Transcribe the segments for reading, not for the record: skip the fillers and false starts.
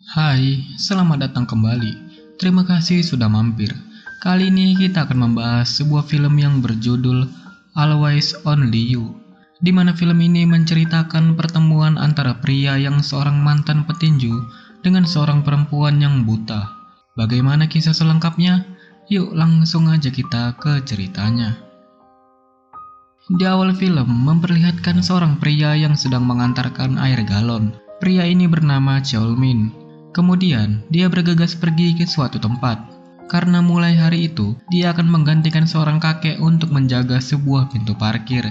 Hai, selamat datang kembali. Terima kasih sudah mampir. Kali ini kita akan membahas sebuah film yang berjudul Always Only You, di mana film ini menceritakan pertemuan antara pria yang seorang mantan petinju dengan seorang perempuan yang buta. Bagaimana kisah selengkapnya? Yuk langsung aja kita ke ceritanya. Di awal film memperlihatkan seorang pria yang sedang mengantarkan air galon. Pria ini bernama Cheolmin. Kemudian dia bergegas pergi ke suatu tempat. Karena mulai hari itu dia akan menggantikan seorang kakek untuk menjaga sebuah pintu parkir.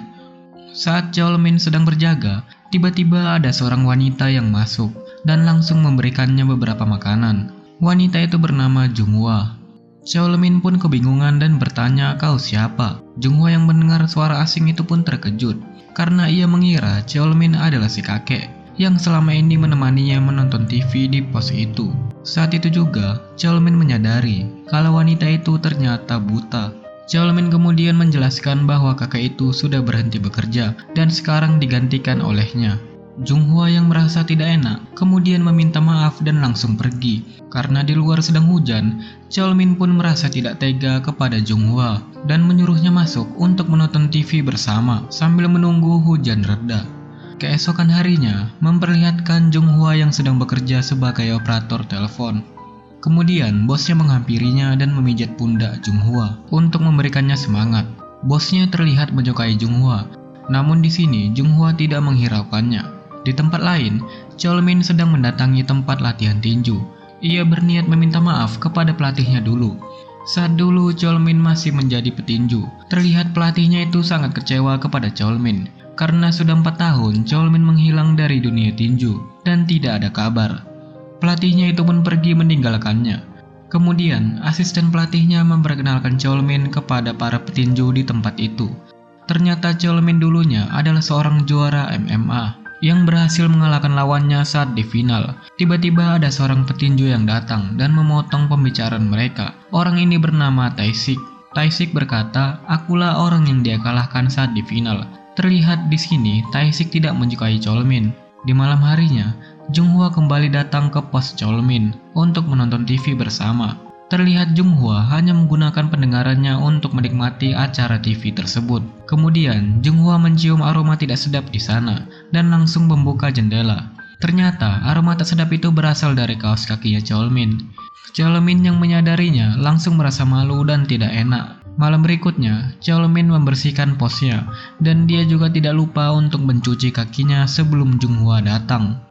Saat Cheolmin sedang berjaga, tiba-tiba ada seorang wanita yang masuk dan langsung memberikannya beberapa makanan. Wanita itu bernama Junghwa. Cheolmin pun kebingungan dan bertanya, "Kau siapa?" Junghwa yang mendengar suara asing itu pun terkejut, karena ia mengira Cheolmin adalah si kakek yang selama ini menemaninya menonton TV di pos itu. Saat itu juga, Cheolmin menyadari kalau wanita itu ternyata buta. Cheolmin kemudian menjelaskan bahwa kakek itu sudah berhenti bekerja dan sekarang digantikan olehnya. Junghwa yang merasa tidak enak kemudian meminta maaf dan langsung pergi. Karena di luar sedang hujan, Cheolmin pun merasa tidak tega kepada Junghwa dan menyuruhnya masuk untuk menonton TV bersama sambil menunggu hujan reda. Keesokan harinya memperlihatkan Junghwa yang sedang bekerja sebagai operator telepon. Kemudian bosnya menghampirinya dan memijat pundak Junghwa untuk memberikannya semangat. Bosnya terlihat menyukai Junghwa, namun di sini Junghwa tidak menghiraukannya. Di tempat lain, Cheolmin sedang mendatangi tempat latihan tinju. Ia berniat meminta maaf kepada pelatihnya dulu. Saat dulu Cheolmin masih menjadi petinju, terlihat pelatihnya itu sangat kecewa kepada Cheolmin. Karena sudah 4 tahun Cheolmin menghilang dari dunia tinju dan tidak ada kabar. Pelatihnya itu pun pergi meninggalkannya. Kemudian asisten pelatihnya memperkenalkan Cheolmin kepada para petinju di tempat itu. Ternyata Cheolmin dulunya adalah seorang juara MMA yang berhasil mengalahkan lawannya saat di final. Tiba-tiba ada seorang petinju yang datang dan memotong pembicaraan mereka. Orang ini bernama Tae-sik. Tae-sik berkata, "Akulah orang yang dia kalahkan saat di final." Terlihat di sini Tae-sik tidak menyukai Cheolmin. Di malam harinya, Junghwa kembali datang ke pos Cheolmin untuk menonton TV bersama. Terlihat Junghwa hanya menggunakan pendengarannya untuk menikmati acara TV tersebut. Kemudian Junghwa mencium aroma tidak sedap di sana dan langsung membuka jendela. Ternyata aroma tak sedap itu berasal dari kaos kakinya Cheolmin. Cheolmin yang menyadarinya langsung merasa malu dan tidak enak. Malam berikutnya, Cheolmin membersihkan posnya dan dia juga tidak lupa untuk mencuci kakinya sebelum Junghwa datang.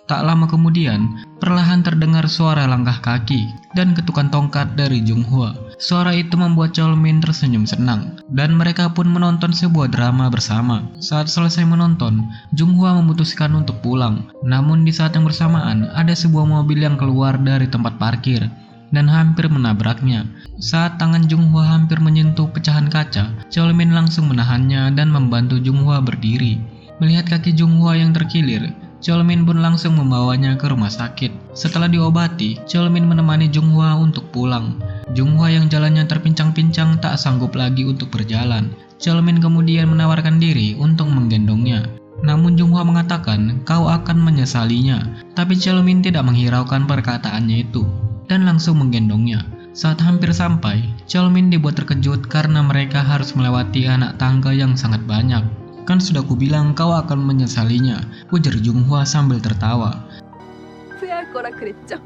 Tak lama kemudian, perlahan terdengar suara langkah kaki dan ketukan tongkat dari Junghwa. Suara itu membuat Cheolmin tersenyum senang, dan mereka pun menonton sebuah drama bersama. Saat selesai menonton, Junghwa memutuskan untuk pulang. Namun di saat yang bersamaan, ada sebuah mobil yang keluar dari tempat parkir dan hampir menabraknya. Saat tangan Junghwa hampir menyentuh pecahan kaca, Cheolmin langsung menahannya dan membantu Junghwa berdiri. Melihat kaki Junghwa yang terkilir, Cheolmin pun langsung membawanya ke rumah sakit. Setelah diobati, Cheolmin menemani Junghwa untuk pulang. Junghwa yang jalannya terpincang-pincang tak sanggup lagi untuk berjalan. Cheolmin kemudian menawarkan diri untuk menggendongnya. Namun Junghwa mengatakan, "Kau akan menyesalinya." Tapi Cheolmin tidak menghiraukan perkataannya itu dan langsung menggendongnya. Saat hampir sampai, Cheolmin dibuat terkejut karena mereka harus melewati anak tangga yang sangat banyak. "Kan sudah kubilang kau akan menyesalinya," ujar Junghwa sambil tertawa. 후회할 거라 그랬죠?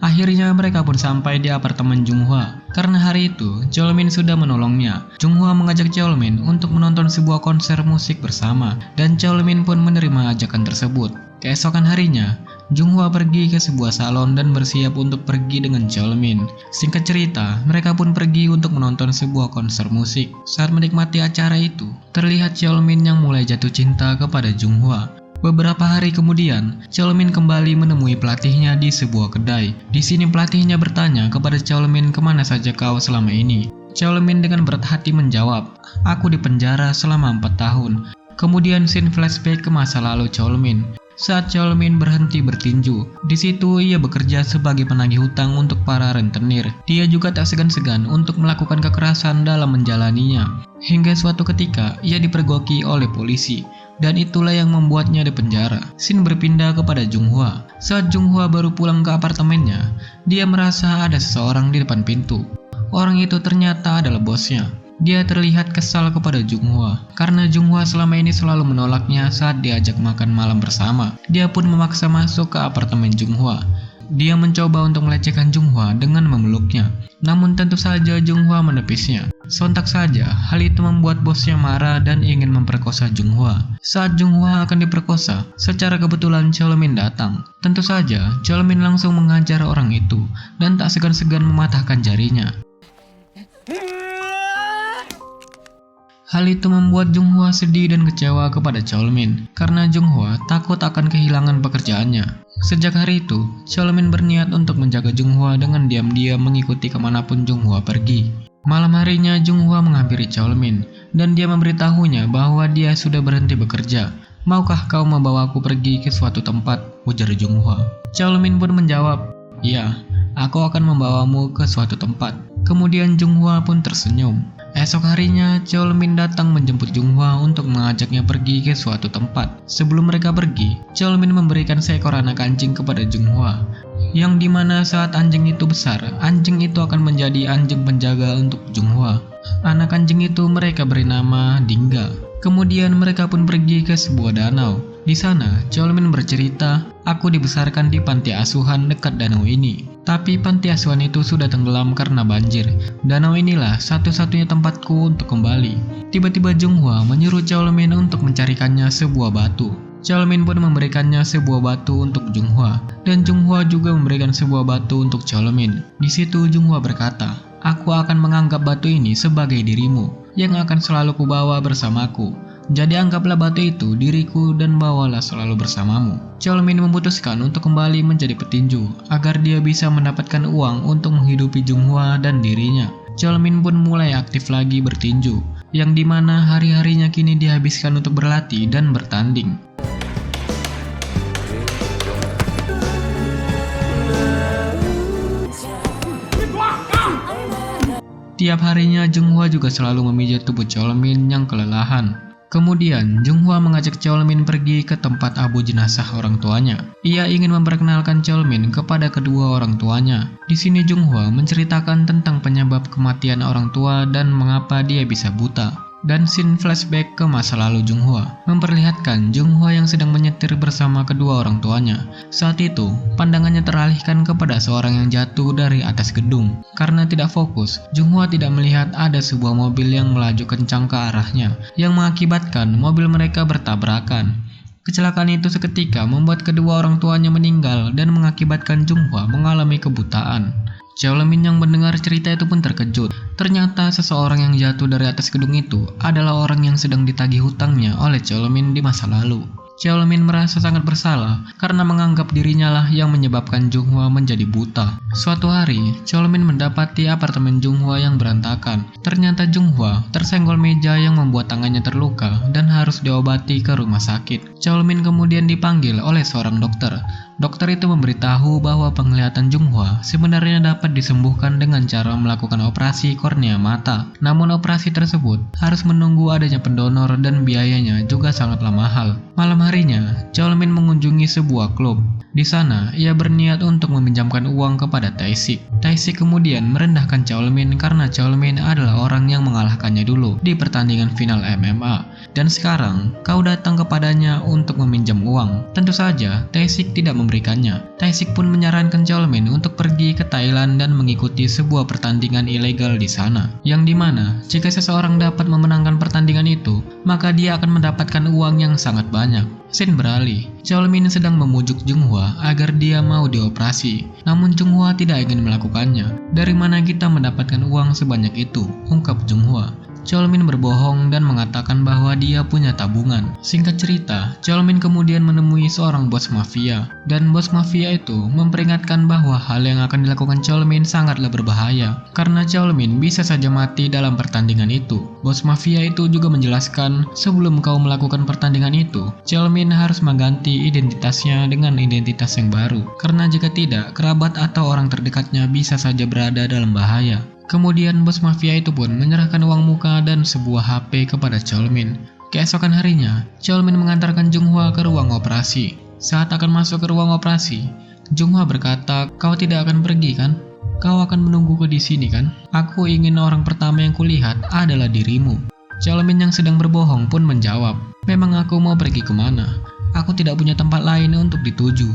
Akhirnya mereka pun sampai di apartemen Junghwa. Karena hari itu, Cheolmin sudah menolongnya. Junghwa mengajak Cheolmin untuk menonton sebuah konser musik bersama, dan Cheolmin pun menerima ajakan tersebut. Keesokan harinya, Junghwa pergi ke sebuah salon dan bersiap untuk pergi dengan Cheolmin. Singkat cerita, mereka pun pergi untuk menonton sebuah konser musik. Saat menikmati acara itu, terlihat Cheolmin yang mulai jatuh cinta kepada Junghwa. Beberapa hari kemudian, Cheolmin kembali menemui pelatihnya di sebuah kedai. Di sini pelatihnya bertanya kepada Cheolmin, "Kemana saja kau selama ini?" Cheolmin dengan berat hati menjawab, "Aku di penjara selama 4 tahun." Kemudian scene flashback ke masa lalu Cheolmin. Saat Cheolmin berhenti bertinju, di situ ia bekerja sebagai penagih hutang untuk para rentenir. Dia juga tak segan-segan untuk melakukan kekerasan dalam menjalaninya. Hingga suatu ketika ia dipergoki oleh polisi. dan itulah yang membuatnya dipenjara. Scene berpindah kepada Junghwa. Saat Junghwa baru pulang ke apartemennya, dia merasa ada seseorang di depan pintu. Orang itu ternyata adalah bosnya. Dia terlihat kesal kepada Junghwa karena Junghwa selama ini selalu menolaknya saat diajak makan malam bersama. Dia pun memaksa masuk ke apartemen Junghwa. Dia mencoba untuk melecehkan Junghwa dengan memeluknya. Namun tentu saja Junghwa menepisnya. Sontak saja, hal itu membuat bosnya marah dan ingin memperkosa Junghwa. Saat Junghwa akan diperkosa, secara kebetulan Cholomin datang. Tentu saja, Cholomin langsung mengajar orang itu dan tak segan-segan mematahkan jarinya. Hal itu membuat Junghwa sedih dan kecewa kepada Cholomin karena Junghwa takut akan kehilangan pekerjaannya. Sejak hari itu, Cholomin berniat untuk menjaga Junghwa dengan diam-diam mengikuti kemanapun Junghwa pergi. Malam harinya Junghwa menghampiri Cholomin dan dia memberitahunya bahwa dia sudah berhenti bekerja. "Maukah kau membawaku pergi ke suatu tempat?" ujar Junghwa. Cholomin pun menjawab, "Iya, aku akan membawamu ke suatu tempat." Kemudian Junghwa pun tersenyum. Esok harinya, Cholomin datang menjemput Junghwa untuk mengajaknya pergi ke suatu tempat. Sebelum mereka pergi, Cholomin memberikan seekor anak anjing kepada Junghwa, yang dimana saat anjing itu besar, anjing itu akan menjadi anjing penjaga untuk Junghwa. Anak anjing itu mereka beri nama Dingga. Kemudian mereka pun pergi ke sebuah danau. Di sana, Cholomin bercerita, "Aku dibesarkan di panti asuhan dekat danau ini. Tapi panti asuhan itu sudah tenggelam karena banjir. Danau inilah satu-satunya tempatku untuk kembali." Tiba-tiba Junghwa menyuruh Cholomin untuk mencarikannya sebuah batu. Cholomin pun memberikannya sebuah batu untuk Junghwa, dan Junghwa juga memberikan sebuah batu untuk Cholomin. Di situ Junghwa berkata, "Aku akan menganggap batu ini sebagai dirimu, yang akan selalu kubawa bersamaku. Jadi anggaplah batu itu diriku dan bawalah selalu bersamamu." Cholomin memutuskan untuk kembali menjadi petinju agar dia bisa mendapatkan uang untuk menghidupi Junghwa dan dirinya. Cholomin pun mulai aktif lagi bertinju, yang dimana hari-harinya kini dihabiskan untuk berlatih dan bertanding. Tiap harinya Junghwa juga selalu memijat tubuh Cholomin yang kelelahan. Kemudian Junghwa mengajak Cholomin pergi ke tempat abu jenazah orang tuanya. Ia ingin memperkenalkan Cholomin kepada kedua orang tuanya. Di sini Junghwa menceritakan tentang penyebab kematian orang tua dan mengapa dia bisa buta. Dan scene flashback ke masa lalu Junghwa memperlihatkan Junghwa yang sedang menyetir bersama kedua orang tuanya. Saat itu, pandangannya teralihkan kepada seorang yang jatuh dari atas gedung. Karena tidak fokus, Junghwa tidak melihat ada sebuah mobil yang melaju kencang ke arahnya, yang mengakibatkan mobil mereka bertabrakan. Kecelakaan itu seketika membuat kedua orang tuanya meninggal dan mengakibatkan Junghwa mengalami kebutaan. Cholomin yang mendengar cerita itu pun terkejut. Ternyata seseorang yang jatuh dari atas gedung itu adalah orang yang sedang ditagih hutangnya oleh Cholomin di masa lalu. Cholomin merasa sangat bersalah karena menganggap dirinya lah yang menyebabkan Junghwa menjadi buta. Suatu hari, Cholomin mendapati apartemen Junghwa yang berantakan. Ternyata Junghwa tersenggol meja yang membuat tangannya terluka dan harus diobati ke rumah sakit. Cholomin kemudian dipanggil oleh seorang dokter. Dokter itu memberitahu bahwa penglihatan Junghwa sebenarnya dapat disembuhkan dengan cara melakukan operasi kornea mata. Namun operasi tersebut harus menunggu adanya pendonor dan biayanya juga sangatlah mahal. Malam harinya, Cholomin mengunjungi sebuah klub. Di sana, ia berniat untuk meminjamkan uang kepada Tae-sik. Tae-sik kemudian merendahkan Cholomin karena Cholomin adalah orang yang mengalahkannya dulu di pertandingan final MMA. Dan sekarang, kau datang kepadanya untuk meminjam uang. Tentu saja, Tae-sik tidak memberikannya. Tae-sik pun menyarankan Cholomin untuk pergi ke Thailand dan mengikuti sebuah pertandingan ilegal di sana. Yang dimana, jika seseorang dapat memenangkan pertandingan itu, maka dia akan mendapatkan uang yang sangat banyak. Scene beralih, Cholomin sedang memujuk Junghwa agar dia mau dioperasi. Namun Junghwa tidak ingin melakukannya. "Dari mana kita mendapatkan uang sebanyak itu?" ungkap Junghwa. Cholomin berbohong dan mengatakan bahwa dia punya tabungan. Singkat cerita, Cholomin kemudian menemui seorang bos mafia. Dan bos mafia itu memperingatkan bahwa hal yang akan dilakukan Cholomin sangatlah berbahaya. Karena Cholomin bisa saja mati dalam pertandingan itu. Bos mafia itu juga menjelaskan, sebelum kau melakukan pertandingan itu, Cholomin harus mengganti identitasnya dengan identitas yang baru. Karena jika tidak, kerabat atau orang terdekatnya bisa saja berada dalam bahaya. Kemudian bos mafia itu pun menyerahkan uang muka dan sebuah HP kepada Cholomin. Keesokan harinya, Cheolmin mengantarkan Junghwa ke ruang operasi. Saat akan masuk ke ruang operasi, Junghwa berkata, "Kau tidak akan pergi kan? Kau akan menungguku di sini kan? Aku ingin orang pertama yang kulihat adalah dirimu." Cheolmin yang sedang berbohong pun menjawab, "Memang aku mau pergi kemana? Aku tidak punya tempat lain untuk dituju."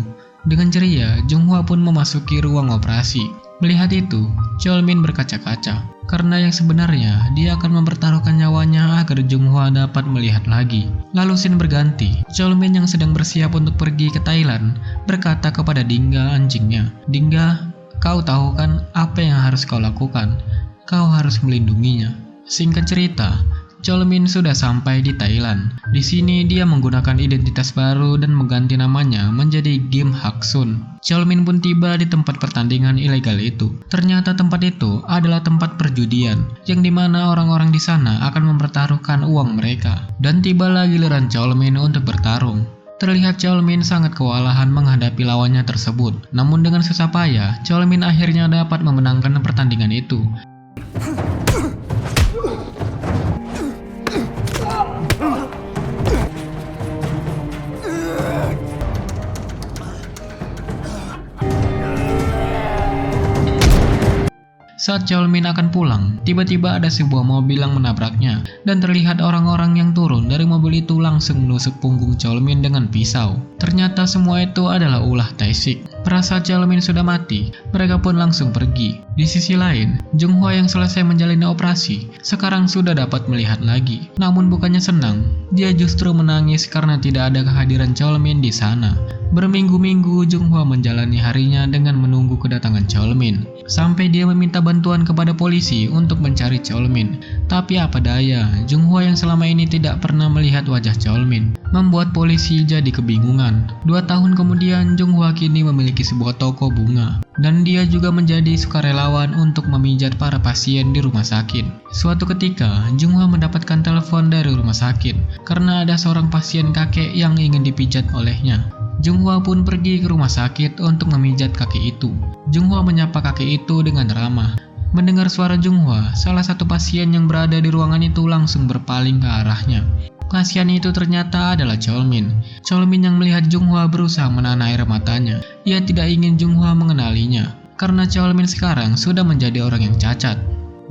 Dengan ceria, Junghwa pun memasuki ruang operasi. Melihat itu, Cheolmin berkaca-kaca, karena yang sebenarnya dia akan mempertaruhkan nyawanya agar Junghwa dapat melihat lagi. Lalu scene berganti, Cheolmin yang sedang bersiap untuk pergi ke Thailand berkata kepada Dingga anjingnya, "Dingga, kau tahu kan apa yang harus kau lakukan? Kau harus melindunginya." Singkat cerita, Cheolmin sudah sampai di Thailand. Di sini dia menggunakan identitas baru dan mengganti namanya menjadi Kim Hak-sun. Cheolmin pun tiba di tempat pertandingan ilegal itu. Ternyata tempat itu adalah tempat perjudian, yang dimana orang-orang di sana akan mempertaruhkan uang mereka. Dan tibalah giliran Cheolmin untuk bertarung. Terlihat Cheolmin sangat kewalahan menghadapi lawannya tersebut. Namun dengan susah payah, Cheolmin akhirnya dapat memenangkan pertandingan itu. Saat Cheolmin akan pulang, tiba-tiba ada sebuah mobil yang menabraknya, dan terlihat orang-orang yang turun dari mobil itu langsung menusuk punggung Cheolmin dengan pisau. Ternyata semua itu adalah ulah Tae-sik. Merasa Cheolmin sudah mati, mereka pun langsung pergi. Di sisi lain, Junghwa yang selesai menjalani operasi, sekarang sudah dapat melihat lagi. Namun bukannya senang, dia justru menangis karena tidak ada kehadiran Cheolmin di sana. Berminggu-minggu Junghwa menjalani harinya dengan menunggu kedatangan Cheolmin, sampai dia meminta bantuan kepada polisi untuk mencari Cheolmin. Tapi apa daya, Junghwa yang selama ini tidak pernah melihat wajah Cheolmin, membuat polisi jadi kebingungan. 2 tahun kemudian, Junghwa kini memiliki sebuah toko bunga, dan dia juga menjadi sukarelawan untuk memijat para pasien di rumah sakit. Suatu ketika, Junghwa mendapatkan telepon dari rumah sakit, karena ada seorang pasien kakek yang ingin dipijat olehnya. Junghwa pun pergi ke rumah sakit untuk memijat kakek itu. Junghwa menyapa kakek itu dengan ramah. Mendengar suara Junghwa, salah satu pasien yang berada di ruangan itu langsung berpaling ke arahnya. Pasien itu ternyata adalah Cheolmin. Cheolmin yang melihat Junghwa berusaha menahan air matanya. Ia tidak ingin Junghwa mengenalinya, karena Cheolmin sekarang sudah menjadi orang yang cacat,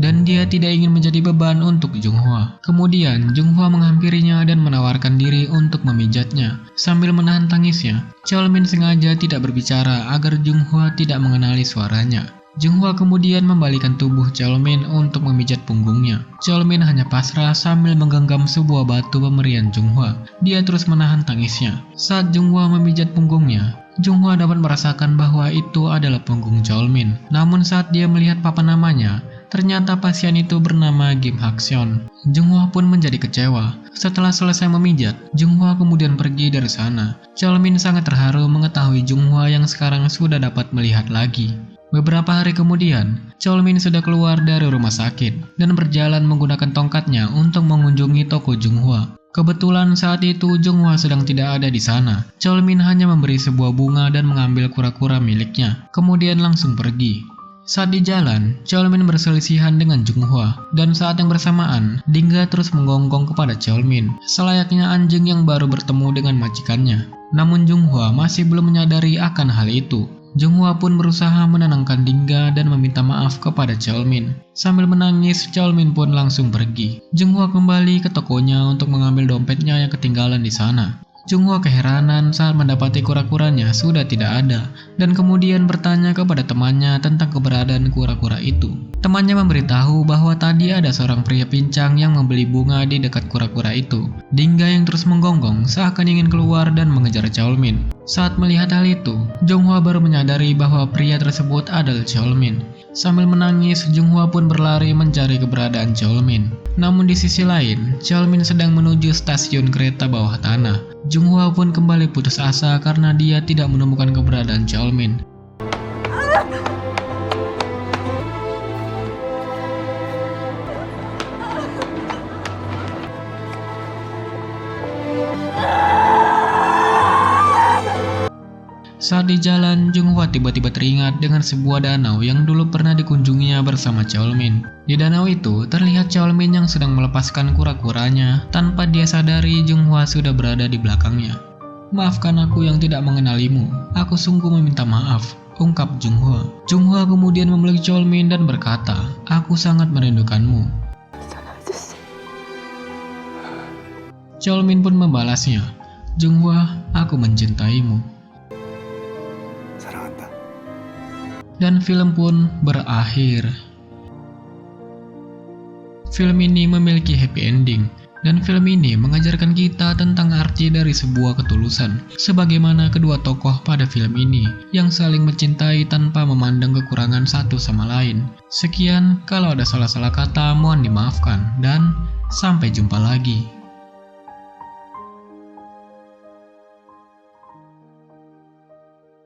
dan dia tidak ingin menjadi beban untuk Junghwa. Kemudian, Junghwa menghampirinya dan menawarkan diri untuk memijatnya. Sambil menahan tangisnya, Cheolmin sengaja tidak berbicara agar Junghwa tidak mengenali suaranya. Junghwa kemudian membalikan tubuh Cheolmin untuk memijat punggungnya. Cheolmin hanya pasrah sambil menggenggam sebuah batu pemberian Junghwa. Dia terus menahan tangisnya. Saat Junghwa memijat punggungnya, Junghwa dapat merasakan bahwa itu adalah punggung Cheolmin. Namun saat dia melihat papan namanya, ternyata pasien itu bernama Kim Hak-sun. Junghwa pun menjadi kecewa. Setelah selesai memijat, Junghwa kemudian pergi dari sana. Cheolmin sangat terharu mengetahui Junghwa yang sekarang sudah dapat melihat lagi. Beberapa hari kemudian, Cheolmin sudah keluar dari rumah sakit dan berjalan menggunakan tongkatnya untuk mengunjungi toko Junghwa. Kebetulan saat itu Junghwa sedang tidak ada di sana. Cheolmin hanya memberi sebuah bunga dan mengambil kura-kura miliknya, kemudian langsung pergi. Saat di jalan, Cheolmin berselisihan dengan Junghwa, dan saat yang bersamaan, Dingga terus menggonggong kepada Cheolmin, selayaknya anjing yang baru bertemu dengan majikannya. Namun Junghwa masih belum menyadari akan hal itu. Junghwa pun berusaha menenangkan Dingga dan meminta maaf kepada Cheolmin. Sambil menangis, Cheolmin pun langsung pergi. Junghwa kembali ke tokonya untuk mengambil dompetnya yang ketinggalan di sana. Junghwa keheranan saat mendapati kura-kuranya sudah tidak ada, dan kemudian bertanya kepada temannya tentang keberadaan kura-kura itu. Temannya memberitahu bahwa tadi ada seorang pria pincang yang membeli bunga di dekat kura-kura itu. Dingga yang terus menggonggong seakan ingin keluar dan mengejar Cheolmin. Saat melihat hal itu, Junghwa baru menyadari bahwa pria tersebut adalah Cheolmin. Sambil menangis, Junghwa pun berlari mencari keberadaan Cheolmin. Namun di sisi lain, Cheolmin sedang menuju stasiun kereta bawah tanah. Junghwa pun kembali putus asa karena dia tidak menemukan keberadaan Cheolmin. Saat di jalan, Junghwa tiba-tiba teringat dengan sebuah danau yang dulu pernah dikunjunginya bersama Cheolmin. Di danau itu, terlihat Cheolmin yang sedang melepaskan kura-kuranya. Tanpa dia sadari, Junghwa sudah berada di belakangnya. "Maafkan aku yang tidak mengenalimu. Aku sungguh meminta maaf," ungkap Junghwa. Junghwa kemudian memeluk Cheolmin dan berkata, "Aku sangat merindukanmu." そのアジャシ Cheolmin pun membalasnya, "Junghwa, aku mencintaimu." 사랑한다. Dan film pun berakhir. Film ini memiliki happy ending, dan film ini mengajarkan kita tentang arti dari sebuah ketulusan, sebagaimana kedua tokoh pada film ini yang saling mencintai tanpa memandang kekurangan satu sama lain. Sekian, kalau ada salah-salah kata mohon dimaafkan, dan sampai jumpa lagi.